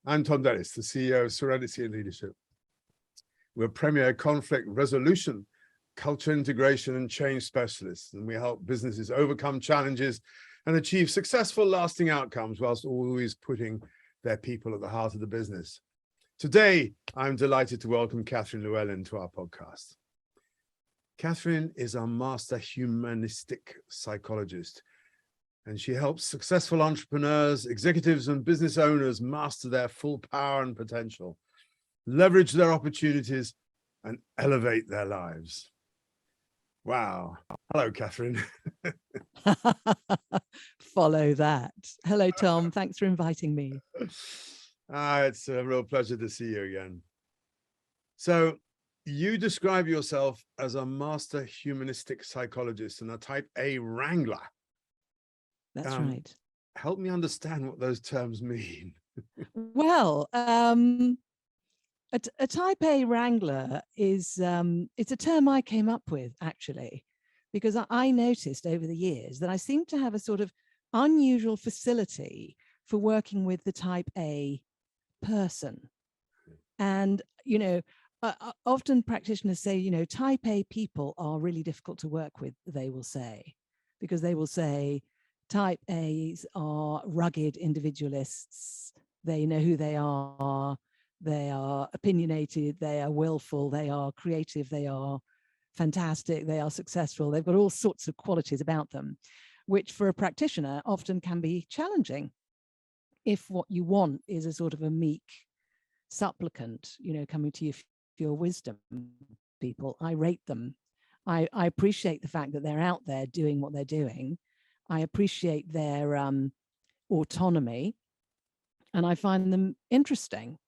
I'm Thom Dennis, the CEO of Serenity and Leadership. We're premier conflict resolution, culture integration and change specialists, and we help businesses overcome challenges and achieve successful, lasting outcomes whilst always putting their people at the heart of the business. Today, I'm delighted to welcome Catherine Llewellyn to our podcast. Catherine is a Master Humanistic Psychologist, and she helps successful entrepreneurs, executives, and business owners master their full power and potential, leverage their opportunities, and elevate their lives. Wow. Hello, Catherine. Follow that. Hello, Tom. Thanks for inviting me. It's a real pleasure to see you again. So you describe yourself as a Master Humanistic Psychologist and a Type A Wrangler. That's right. Help me understand what those terms mean. Well, a Type A Wrangler is it's a term I came up with, actually, because I noticed over the years that I seem to have a sort of unusual facility for working with the Type A person. And, you know, often practitioners say, you know, Type A people are really difficult to work with, they will say, because they will say Type A's are rugged individualists. They know who they are opinionated, they are willful, they are creative, they are fantastic, they are successful. They've got all sorts of qualities about them, which for a practitioner often can be challenging if what you want is a sort of a meek supplicant, you know, coming to you for your wisdom. People, I rate them. I appreciate the fact that they're out there doing what they're doing. I appreciate their autonomy, and I find them interesting.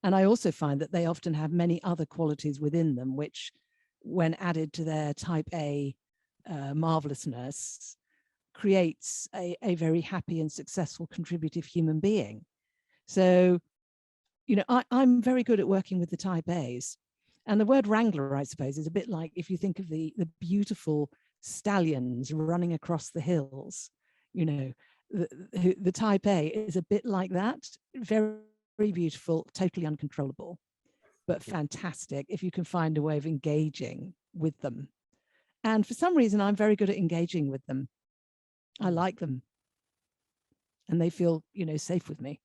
And I also find that they often have many other qualities within them, which, when added to their Type A marvelousness, creates a very happy and successful contributive human being. So, you know, I'm very good at working with the Type A's. And the word Wrangler, I suppose, is a bit like if you think of the beautiful stallions running across the hills, you know, the Type A is a bit like that. Very, very beautiful, totally uncontrollable, but fantastic if you can find a way of engaging with them. And for some reason, I'm very good at engaging with them. I like them. And they feel, you know, safe with me.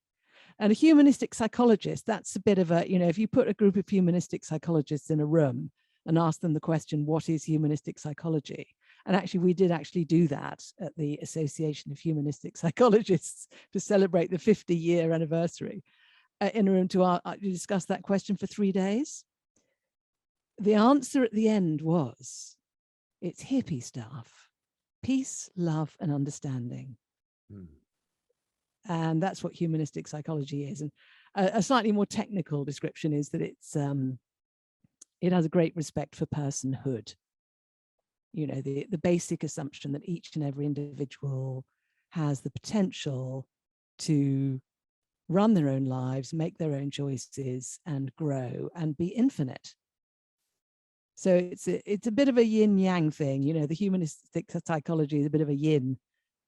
And a humanistic psychologist, that's a bit of a, you know, if you put a group of humanistic psychologists in a room and ask them the question, what is humanistic psychology? And actually, we did actually do that at the Association of Humanistic Psychologists to celebrate the 50-year anniversary in a room to discuss that question for 3 days. The answer at the end was, it's hippie stuff, peace, love, and understanding. And that's what humanistic psychology is. And a slightly more technical description is that it's it has a great respect for personhood. You know, the basic assumption that each and every individual has the potential to run their own lives, make their own choices, and grow and be infinite. So it's a bit of a yin-yang thing. You know, the humanistic psychology is a bit of a yin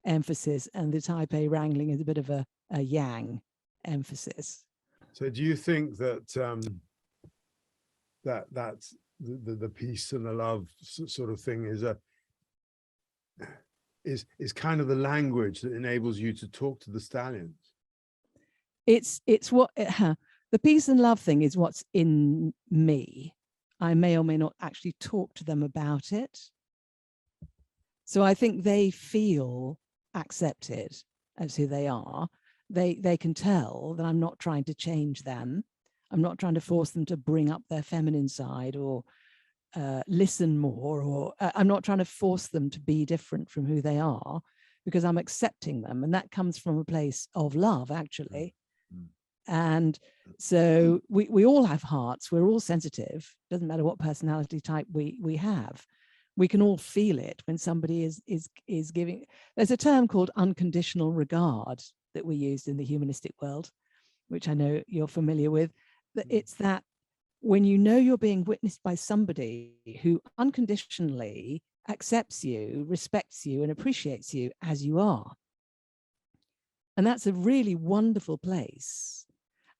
emphasis, and the Type A wrangling is a bit of a yang emphasis. So do you think that that's the peace and the love sort of thing is kind of the language that enables you to talk to the stallions? It's what the peace and love thing is what's in me. I may or may not actually talk to them about it. So I think they feel accepted as who they are. They can tell that I'm not trying to change them. I'm not trying to force them to bring up their feminine side or listen more, or I'm not trying to force them to be different from who they are, because I'm accepting them. And that comes from a place of love, actually. And so we all have hearts. We're all sensitive. Doesn't matter what personality type we have. We can all feel it when somebody is giving. There's a term called unconditional regard that we used in the humanistic world, which I know you're familiar with. It's that when you know you're being witnessed by somebody who unconditionally accepts you, respects you, and appreciates you as you are. And that's a really wonderful place.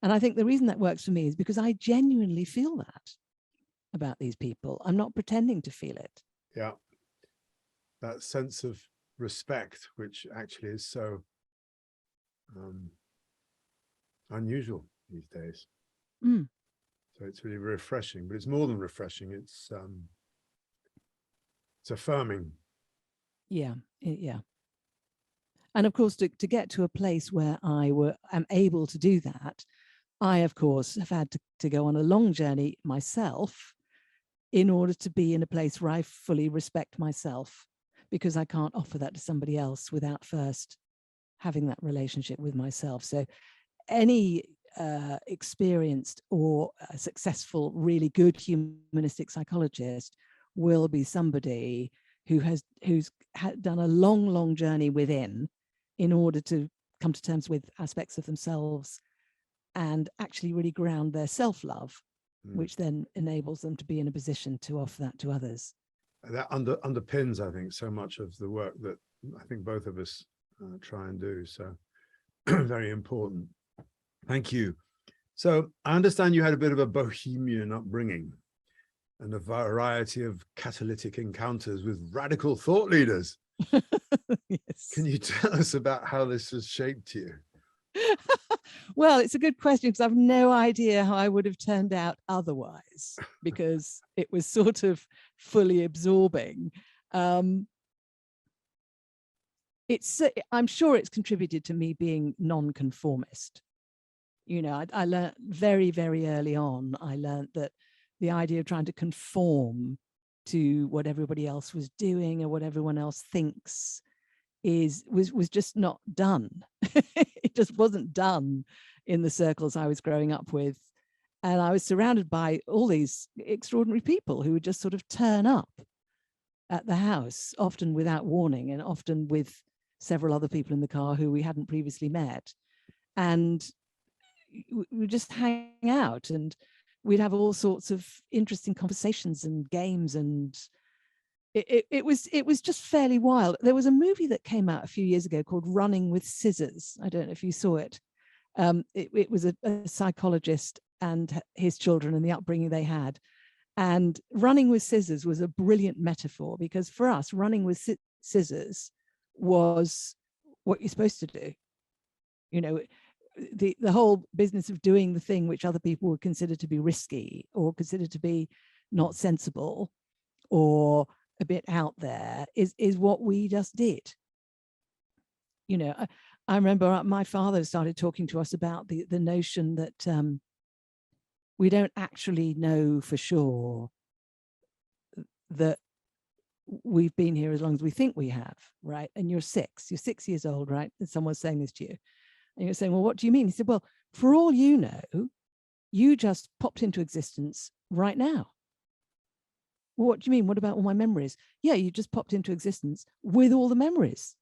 And I think the reason that works for me is because I genuinely feel that about these people. I'm not pretending to feel it. Yeah. That sense of respect, which actually is so unusual these days. Mm. So it's really refreshing, but it's more than refreshing. It's affirming. Yeah, yeah. And of course, to get to a place where am able to do that, I, of course, have had to go on a long journey myself in order to be in a place where I fully respect myself, because I can't offer that to somebody else without first having that relationship with myself. So any experienced or successful, really good humanistic psychologist will be somebody who's done a long journey within in order to come to terms with aspects of themselves and actually really ground their self-love, which then enables them to be in a position to offer that to others. That underpins, I think, so much of the work that I think both of us try and do. So very important. Thank you. So I understand you had a bit of a Bohemian upbringing and a variety of catalytic encounters with radical thought leaders. Yes. Can you tell us about how this has shaped you? Well, it's a good question, because I've no idea how I would have turned out otherwise, because it was sort of fully absorbing. I'm sure it's contributed to me being non-conformist. You know, I learned very, very early on, I learned that the idea of trying to conform to what everybody else was doing or what everyone else thinks was just not done. It just wasn't done in the circles I was growing up with. And I was surrounded by all these extraordinary people who would just sort of turn up at the house, often without warning, and often with several other people in the car who we hadn't previously met. And we would just hang out, and we'd have all sorts of interesting conversations and games, and it was just fairly wild. There was a movie that came out a few years ago called Running with Scissors. I don't know if you saw it. It was a psychologist and his children and the upbringing they had. And running with scissors was a brilliant metaphor, because for us, running with scissors was what you're supposed to do. You know, the whole business of doing the thing which other people would consider to be risky or consider to be not sensible or a bit out there is what we just did. You know, I remember my father started talking to us about the notion that we don't actually know for sure that we've been here as long as we think we have, right? And you're 6 years old, right? And someone's saying this to you. And you're saying, well, what do you mean? He said, well, for all you know, you just popped into existence right now. Well, what do you mean? What about all my memories? Yeah, you just popped into existence with all the memories,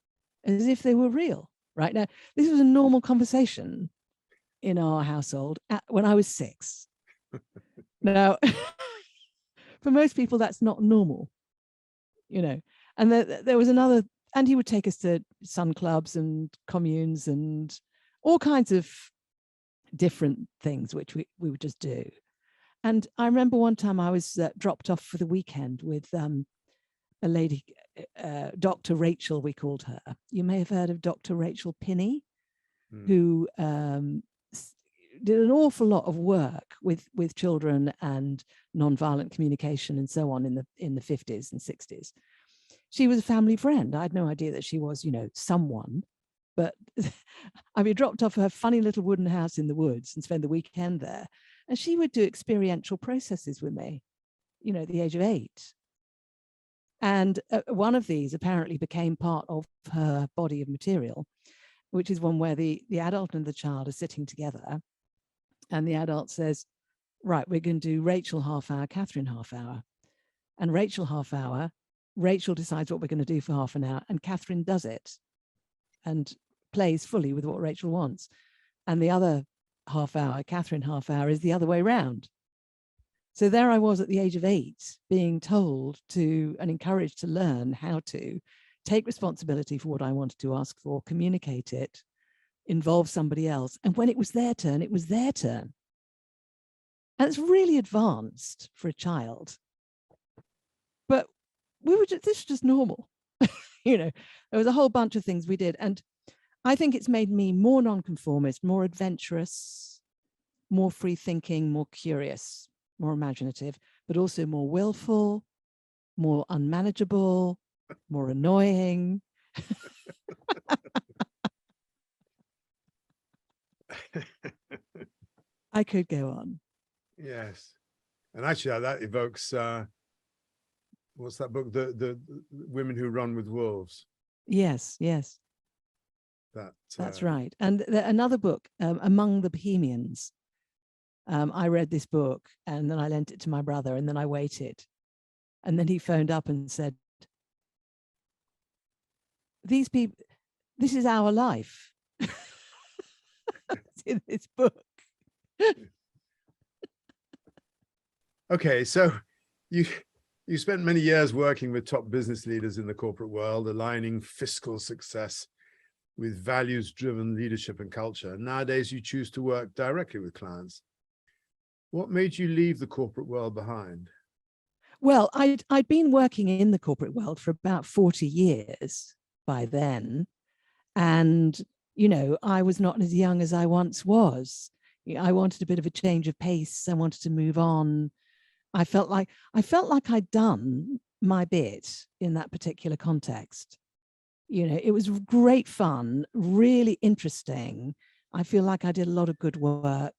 as if they were real. Right now, this was a normal conversation in our household when I was 6. Now, for most people, that's not normal, you know. And there was another, and he would take us to sun clubs and communes and all kinds of different things, which we would just do. And I remember one time I was dropped off for the weekend with a lady, Dr. Rachel, we called her. You may have heard of Dr. Rachel Pinney, who did an awful lot of work with children and nonviolent communication and so on in the 50s and 60s. She was a family friend. I had no idea that she was, you know, someone. But I'd be dropped off her funny little wooden house in the woods and spend the weekend there. And she would do experiential processes with me, you know, at the age of 8. And one of these apparently became part of her body of material, which is one where the adult and the child are sitting together. And the adult says, right, we're going to do Rachel half hour, Catherine half hour. And Rachel half hour, Rachel decides what we're going to do for half an hour, and Catherine does it and plays fully with what Rachel wants. And the other half hour, Catherine half hour, is the other way around. So there I was at the age of 8, being told to and encouraged to learn how to take responsibility for what I wanted to ask for, communicate it, involve somebody else. And when it was their turn, it was their turn. And it's really advanced for a child. But this was just normal. You know, there was a whole bunch of things we did. And I think it's made me more nonconformist, more adventurous, more free thinking, more curious, more imaginative, but also more willful, more unmanageable, more annoying. I could go on. Yes. And actually that evokes what's that book? The Women Who Run with Wolves. Yes, yes. That's right. And another book, Among the Bohemians. I read this book and then I lent it to my brother and then I waited. And then he phoned up and said, these people, this is our life. It's in this book. Okay, so you spent many years working with top business leaders in the corporate world, aligning fiscal success with values-driven leadership and culture. Nowadays, you choose to work directly with clients. What made you leave the corporate world behind? Well, I'd been working in the corporate world for about 40 years by then. And, you know, I was not as young as I once was. I wanted a bit of a change of pace. I wanted to move on. I felt like I'd done my bit in that particular context. You know, it was great fun, really interesting. I feel like I did a lot of good work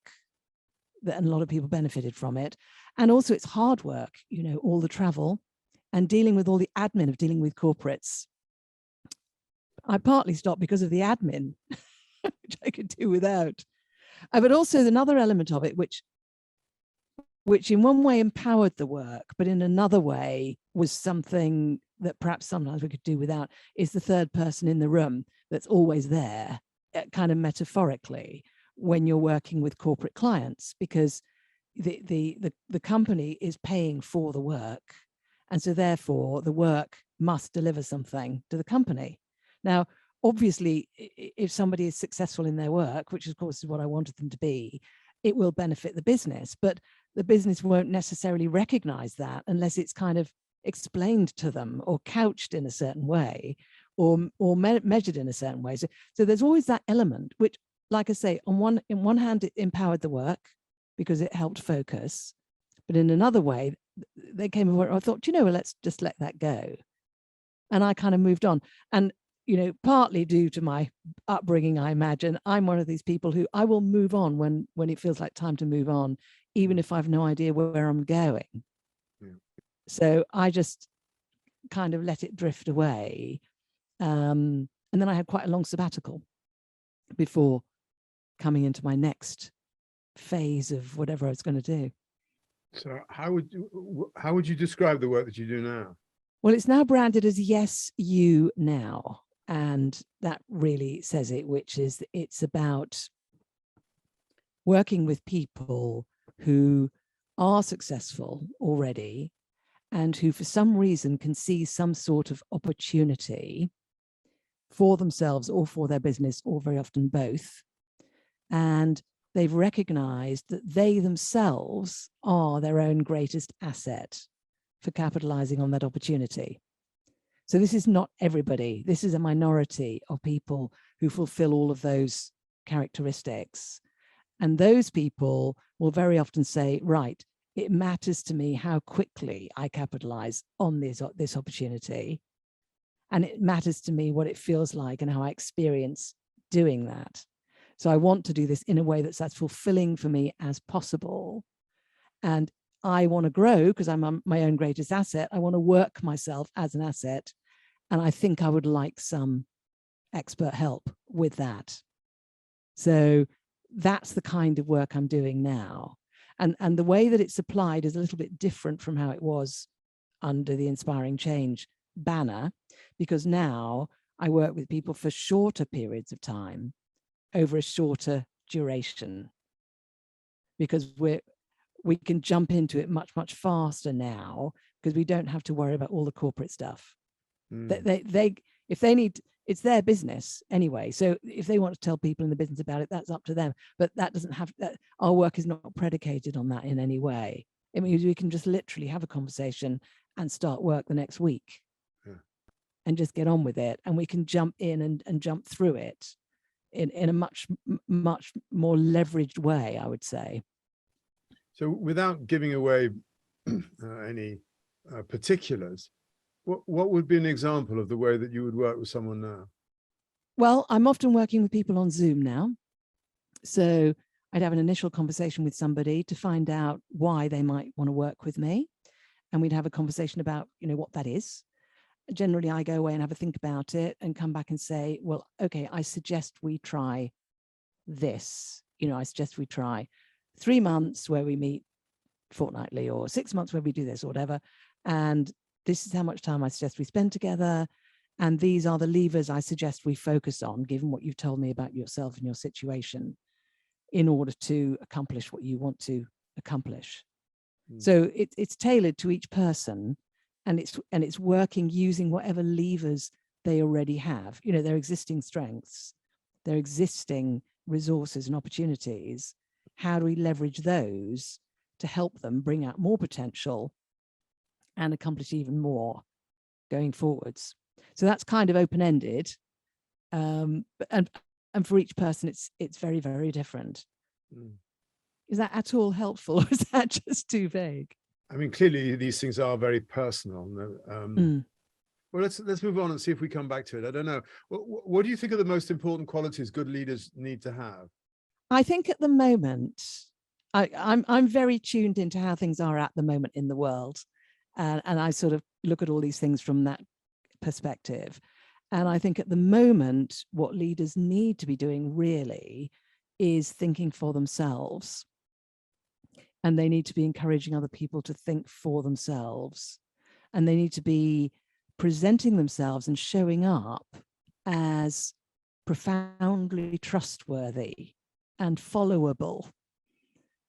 and a lot of people benefited from it. And also it's hard work, you know, all the travel and dealing with all the admin of dealing with corporates. I partly stopped because of the admin, which I could do without. But also another element of it, which in one way empowered the work, but in another way was something that perhaps sometimes we could do without, is the third person in the room that's always there, kind of metaphorically, when you're working with corporate clients, because the company is paying for the work. And so therefore the work must deliver something to the company. Now, obviously, if somebody is successful in their work, which of course is what I wanted them to be, it will benefit the business, but the business won't necessarily recognize that unless it's kind of explained to them or couched in a certain way or measured in a certain way. So there's always that element, which, like I say, in one hand, it empowered the work because it helped focus. But in another way, they came over, I thought, you know, let's just let that go. And I kind of moved on. And, you know, partly due to my upbringing, I imagine, I'm one of these people who I will move on when it feels like time to move on, even if I've no idea where I'm going. Yeah. So I just kind of let it drift away. And then I had quite a long sabbatical before coming into my next phase of whatever I was going to do. So how would you describe the work that you do now? Well, it's now branded as Yes, You Now. And that really says it, which is it's about working with people who are successful already and who for some reason can see some sort of opportunity for themselves or for their business, or very often both. And they've recognized that they themselves are their own greatest asset for capitalizing on that opportunity. So this is not everybody. This is a minority of people who fulfill all of those characteristics. And those people will very often say, right, it matters to me how quickly I capitalize on this opportunity. And it matters to me what it feels like and how I experience doing that. So I want to do this in a way that's as fulfilling for me as possible. And I want to grow because I'm my own greatest asset. I want to work myself as an asset. And I think I would like some expert help with that. So that's the kind of work I'm doing now. And the way that it's applied is a little bit different from how it was under the Inspiring Change banner, because now I work with people for shorter periods of time over a shorter duration, because we can jump into it much, much faster now because we don't have to worry about all the corporate stuff. If they need it's their business anyway. So if they want to tell people in the business about it, that's up to them. But that doesn't have, our work is not predicated on that in any way. It means we can just literally have a conversation and start work the next week. Yeah. And just get on with it. And we can jump in and jump through it in a much more leveraged way, I would say. So without giving away any particulars, what would be an example of the way that you would work with someone now? Well, I'm often working with people on Zoom now. So I'd have an initial conversation with somebody to find out why they might want to work with me. And we'd have a conversation about, what that is. Generally, I go away and have a think about it and come back and say, well, okay, I suggest we try this. I suggest we try 3 months where we meet fortnightly, or 6 months where we do this or whatever. And this is how much time I suggest we spend together. And these are the levers I suggest we focus on, given what you've told me about yourself and your situation, in order to accomplish what you want to accomplish. So it's tailored to each person, and it's working using whatever levers they already have, their existing strengths, their existing resources and opportunities. How do we leverage those to help them bring out more potential and accomplish even more going forwards? So that's kind of open-ended, and for each person it's very, very different. Is that at all helpful, or is that just too vague? I mean, clearly these things are very personal. Well, let's move on and see if we come back to it. I don't know. What do you think are the most important qualities good leaders need to have? I think at the moment, I'm very tuned into how things are at the moment in the world, and I sort of look at all these things from that perspective. And I think at the moment, what leaders need to be doing really is thinking for themselves. And they need to be encouraging other people to think for themselves. And they need to be presenting themselves and showing up as profoundly trustworthy and followable.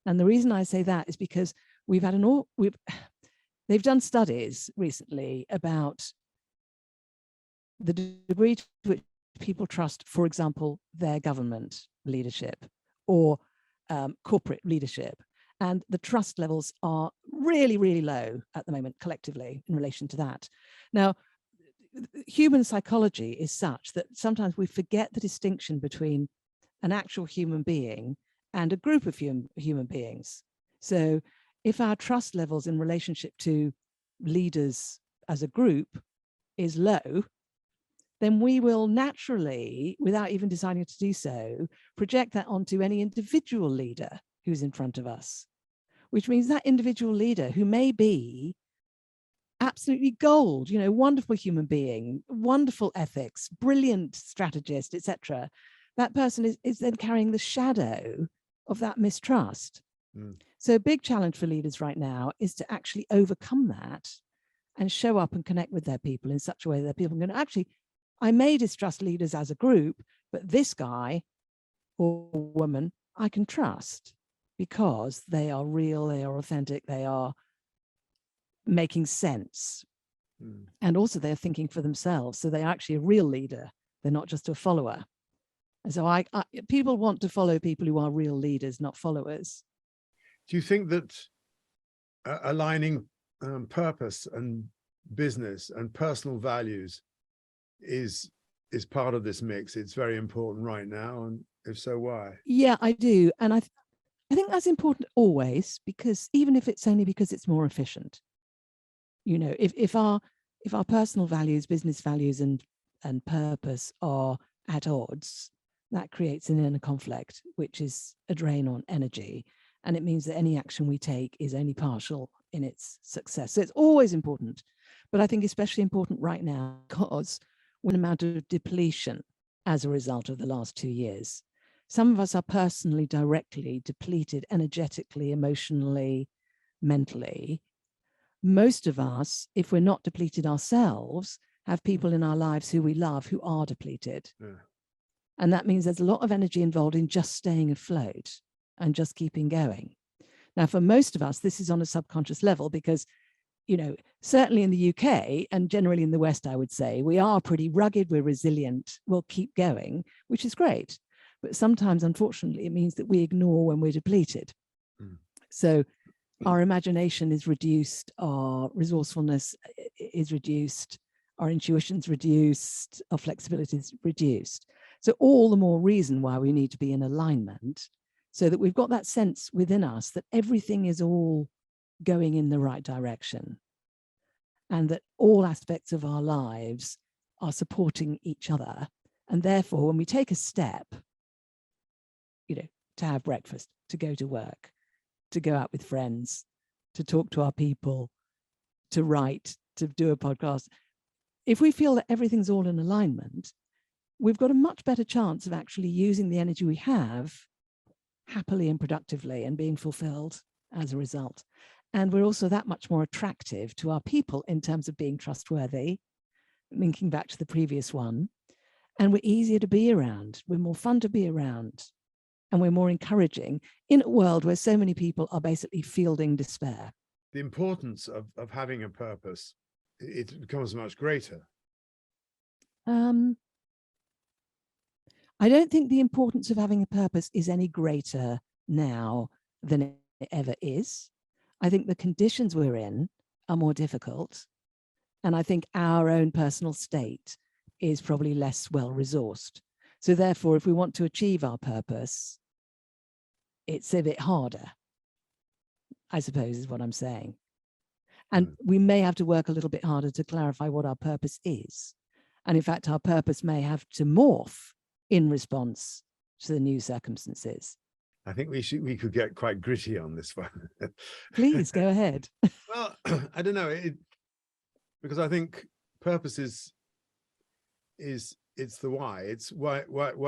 And the reason I say that is because they've done studies recently about the degree to which people trust, for example, their government leadership or corporate leadership. And the trust levels are really, really low at the moment collectively in relation to that. Now, human psychology is such that sometimes we forget the distinction between an actual human being and a group of human beings. So if our trust levels in relationship to leaders as a group is low, then we will naturally, without even deciding to do so, project that onto any individual leader who's in front of us, which means that individual leader, who may be absolutely gold, wonderful human being, wonderful ethics, brilliant strategist, etc., that person is then carrying the shadow of that mistrust. So a big challenge for leaders right now is to actually overcome that and show up and connect with their people in such a way that people can actually, I may distrust leaders as a group, but this guy or woman I can trust because they are real, they are authentic, they are making sense. And also they're thinking for themselves. So they're actually a real leader. They're not just a follower. And so people want to follow people who are real leaders, not followers. Do you think that aligning purpose and business and personal values is part of this mix? It's very important right now. And if so, why? Yeah, I do. And I think that's important always, because even if it's only because it's more efficient, if our personal values, business values and purpose are at odds, that creates an inner conflict, which is a drain on energy. And it means that any action we take is only partial in its success. So it's always important, but I think especially important right now because we're in an amount of depletion as a result of the last 2 years. Some of us are personally, directly depleted energetically, emotionally, mentally. Most of us, if we're not depleted ourselves, have people in our lives who we love who are depleted. Yeah. And that means there's a lot of energy involved in just staying afloat and just keeping going. Now, for most of us, this is on a subconscious level because certainly in the UK and generally in the West, I would say, we are pretty rugged, we're resilient, we'll keep going, which is great. But sometimes, unfortunately, it means that we ignore when we're depleted. So our imagination is reduced, our resourcefulness is reduced, our intuition's reduced, our flexibility is reduced. So all the more reason why we need to be in alignment, so that we've got that sense within us that everything is all going in the right direction, and that all aspects of our lives are supporting each other. And therefore, when we take a step, to have breakfast, to go to work, to go out with friends, to talk to our people, to write, to do a podcast, if we feel that everything's all in alignment, we've got a much better chance of actually using the energy we have happily and productively and being fulfilled as a result. And we're also that much more attractive to our people in terms of being trustworthy, linking back to the previous one. And we're easier to be around. We're more fun to be around. And we're more encouraging in a world where so many people are basically fielding despair. The importance of having a purpose, it becomes much greater. I don't think the importance of having a purpose is any greater now than it ever is. I think the conditions we're in are more difficult. And I think our own personal state is probably less well resourced. So therefore, if we want to achieve our purpose, it's a bit harder, I suppose, is what I'm saying. And we may have to work a little bit harder to clarify what our purpose is. And in fact, our purpose may have to morph in response to the new circumstances. I think we could get quite gritty on this one. Please go ahead. Well, I don't know, because I think purpose is it's the why. It's why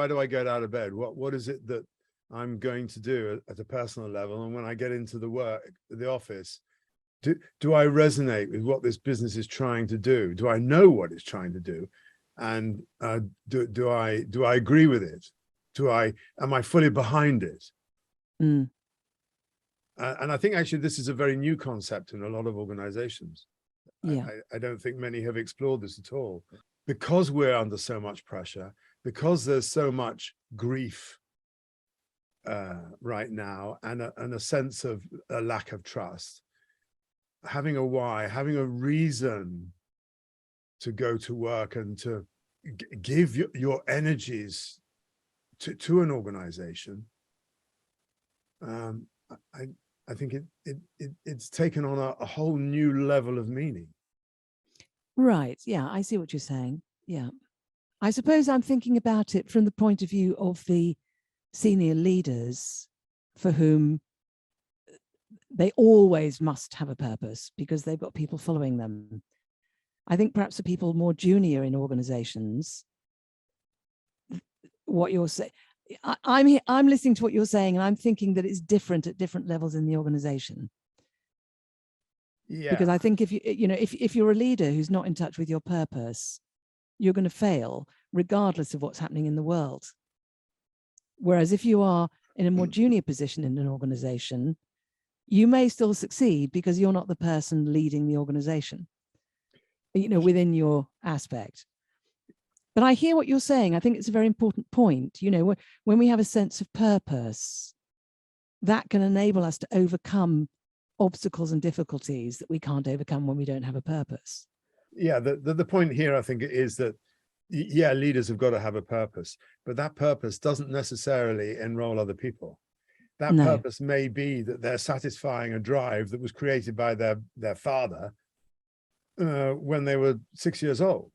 do I get out of bed? What is it that I'm going to do at a personal level? And when I get into the office, do I resonate with what this business is trying to do? Do I know what it's trying to do? And do I agree with it? Am I fully behind it? And I think actually this is a very new concept in a lot of organizations. Yeah. I don't think many have explored this at all. Because we're under so much pressure, because there's so much grief right now, and a sense of a lack of trust, having a why, having a reason to go to work and to give your energies to an organization, I think it's taken on a whole new level of meaning. Right. Yeah, I see what you're saying. Yeah. I suppose I'm thinking about it from the point of view of the senior leaders for whom they always must have a purpose because they've got people following them. I think perhaps the people more junior in organizations, what you're saying, I'm listening to what you're saying, and I'm thinking that it's different at different levels in the organization. Yeah. Because I think if you're a leader who's not in touch with your purpose, you're going to fail regardless of what's happening in the world. Whereas if you are in a more junior position in an organization, you may still succeed because you're not the person leading the organization, within your aspect. But I hear what you're saying. I think it's a very important point. When we have a sense of purpose, that can enable us to overcome obstacles and difficulties that we can't overcome when we don't have a purpose. Yeah, the point here, I think, is that, yeah, leaders have got to have a purpose, but that purpose doesn't necessarily enroll other people. That purpose may be that they're satisfying a drive that was created by their father when they were 6 years old.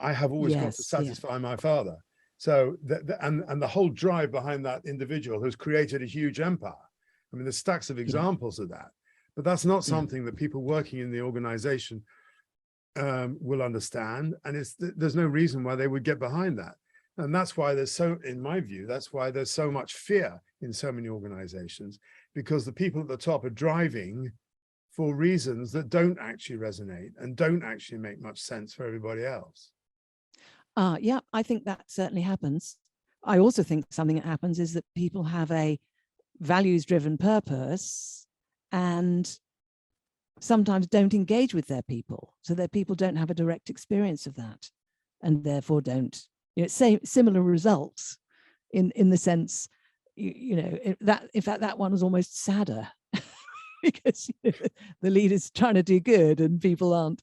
I have always got to satisfy my father. So, and the whole drive behind that individual has created a huge empire. I mean, there's stacks of examples of that, but that's not something that people working in the organization will understand. And there's no reason why they would get behind that. And that's why in my view, that's why there's so much fear in so many organizations, because the people at the top are driving for reasons that don't actually resonate and don't actually make much sense for everybody else. Yeah, I think that certainly happens. I also think something that happens is that people have a values-driven purpose, and sometimes don't engage with their people, so their people don't have a direct experience of that, and therefore don't, say similar results in the sense, that in fact that one was almost sadder because the leader's trying to do good and people aren't.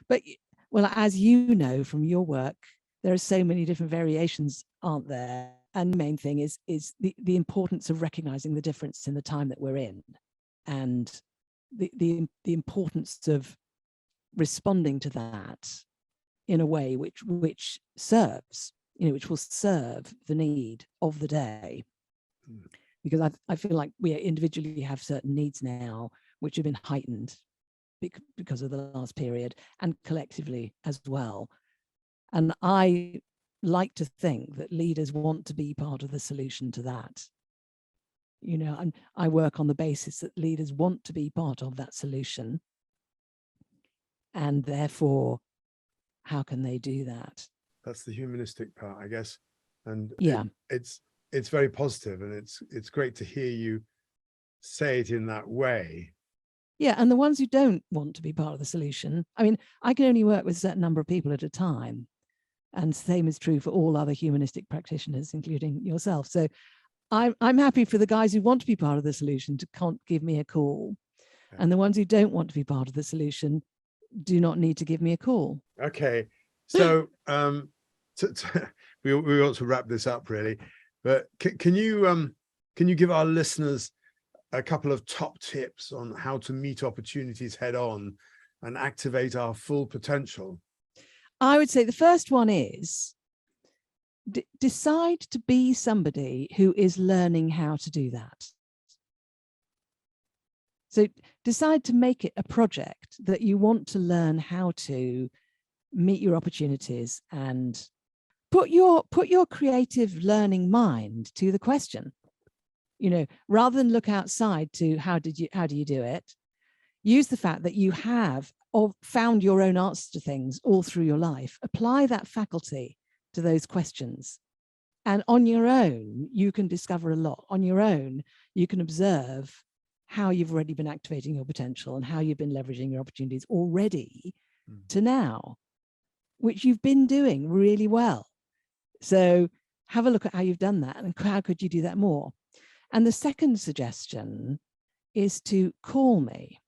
But well, as you know from your work, there are so many different variations, aren't there? And the main thing is the importance of recognizing the difference in the time that we're in, and the importance of responding to that in a way which serves, which will serve the need of the day. Because I feel like we individually have certain needs now which have been heightened because of the last period, and collectively as well. And I like to think that leaders want to be part of the solution to that. And I work on the basis that leaders want to be part of that solution. And therefore, how can they do that? That's the humanistic part, I guess. And yeah, it's very positive, and it's great to hear you say it in that way. Yeah, and the ones who don't want to be part of the solution, I mean, I can only work with a certain number of people at a time. And same is true for all other humanistic practitioners, including yourself. So I'm happy for the guys who want to be part of the solution to give me a call. Yeah. And the ones who don't want to be part of the solution do not need to give me a call. Okay. So we ought to wrap this up really, but can you give our listeners a couple of top tips on how to meet opportunities head on and activate our full potential? I would say the first one is decide to be somebody who is learning how to do that. So decide to make it a project that you want to learn how to meet your opportunities, and put your creative learning mind to the question. Rather than look outside to how do you do it, use the fact that you have found your own answers to things all through your life. Apply that faculty to those questions. And on your own, you can discover a lot. On your own, you can observe how you've already been activating your potential and how you've been leveraging your opportunities already to now, which you've been doing really well. So have a look at how you've done that and how could you do that more. And the second suggestion is to call me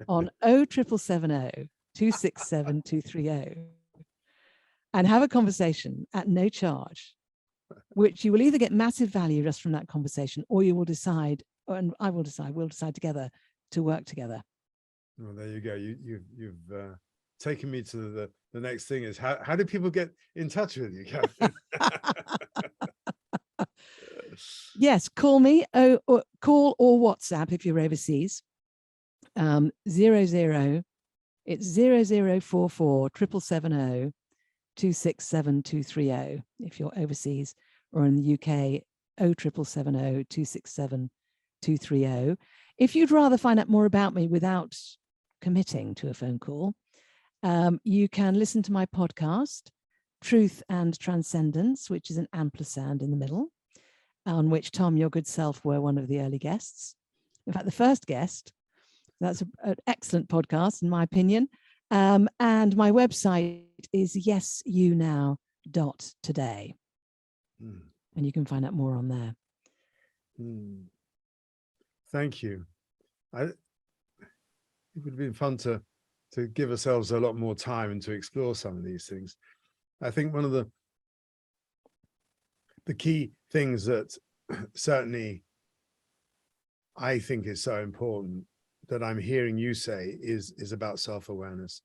on 0770 267 230 and have a conversation at no charge, which you will either get massive value just from that conversation, or you will decide, and we'll decide together to work together. Well, there you go. You've taken me to the next thing is how do people get in touch with you, Catherine? Yes, call me, or call or WhatsApp if you're overseas. 00, it's 0044 770 267 230 if you're overseas, or in the UK 0770 267 230. If you'd rather find out more about me without committing to a phone call, you can listen to my podcast, Truth and Transcendence, which is an ampersand in the middle, on which Thom, your good self, were one of the early guests. In fact, the first guest. That's an excellent podcast, in my opinion. And my website is yesyounow.today. And you can find out more on there. Thank you. It would have been fun to give ourselves a lot more time and to explore some of these things. I think one of the key things that certainly I think is so important that I'm hearing you say is about self-awareness,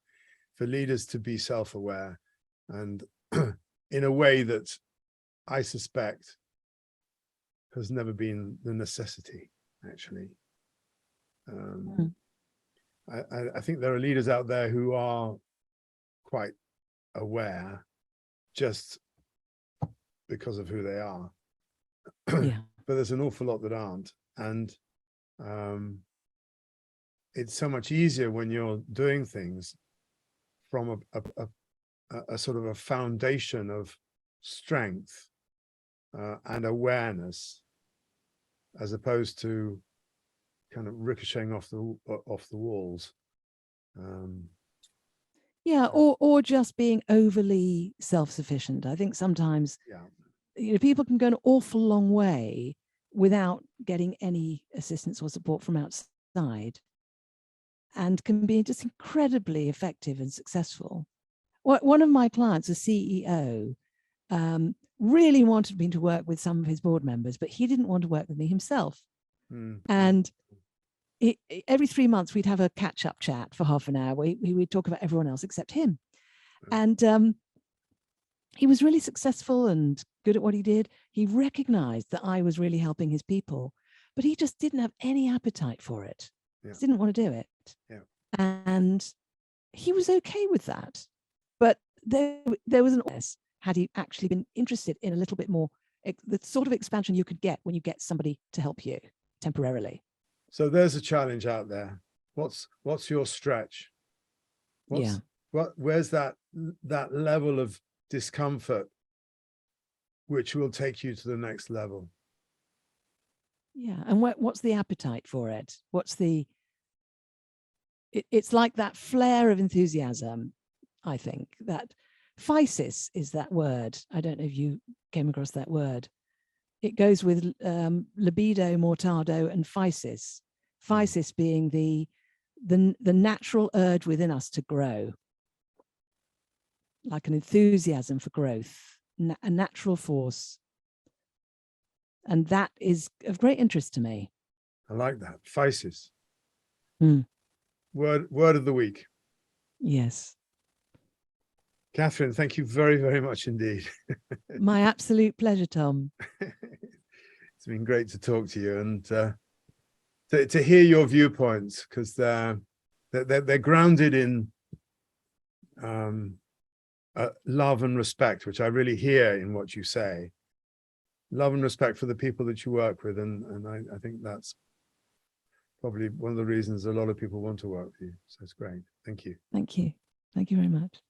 for leaders to be self-aware, and in a way that I suspect has never been the necessity, actually. I think there are leaders out there who are quite aware just because of who they are. Yeah. But there's an awful lot that aren't. And it's so much easier when you're doing things from a sort of a foundation of strength and awareness, as opposed to kind of ricocheting off the walls. Yeah, or just being overly self-sufficient. I think sometimes people can go an awful long way without getting any assistance or support from outside, and can be just incredibly effective and successful. One of my clients, a CEO, really wanted me to work with some of his board members, but he didn't want to work with me himself. And every 3 months we'd have a catch-up chat for half an hour. We'd talk about everyone else except him. And he was really successful and good at what he did. He recognized that I was really helping his people, but he just didn't have any appetite for it. He didn't want to do it. And he was okay with that. But there was an awareness, had he actually been interested in a little bit more, the sort of expansion you could get when you get somebody to help you temporarily. So there's a challenge out there. What's your stretch? Where's that level of discomfort which will take you to the next level? Yeah, and what's the appetite for it? It's like that flare of enthusiasm. I think that physis is that word. I don't know if you came across that word. It goes with libido, mortado, and physis. Physis being the natural urge within us to grow, like an enthusiasm for growth, a natural force. And that is of great interest to me. I like that. Physis. Word of the week. Yes. Catherine, thank you very, very much indeed. My absolute pleasure, Tom. It's been great to talk to you and to hear your viewpoints, because they're grounded in love and respect, which I really hear in what you say. Love and respect for the people that you work with, and I think that's probably one of the reasons a lot of people want to work with you. So it's great. Thank you. Thank you. Thank you very much.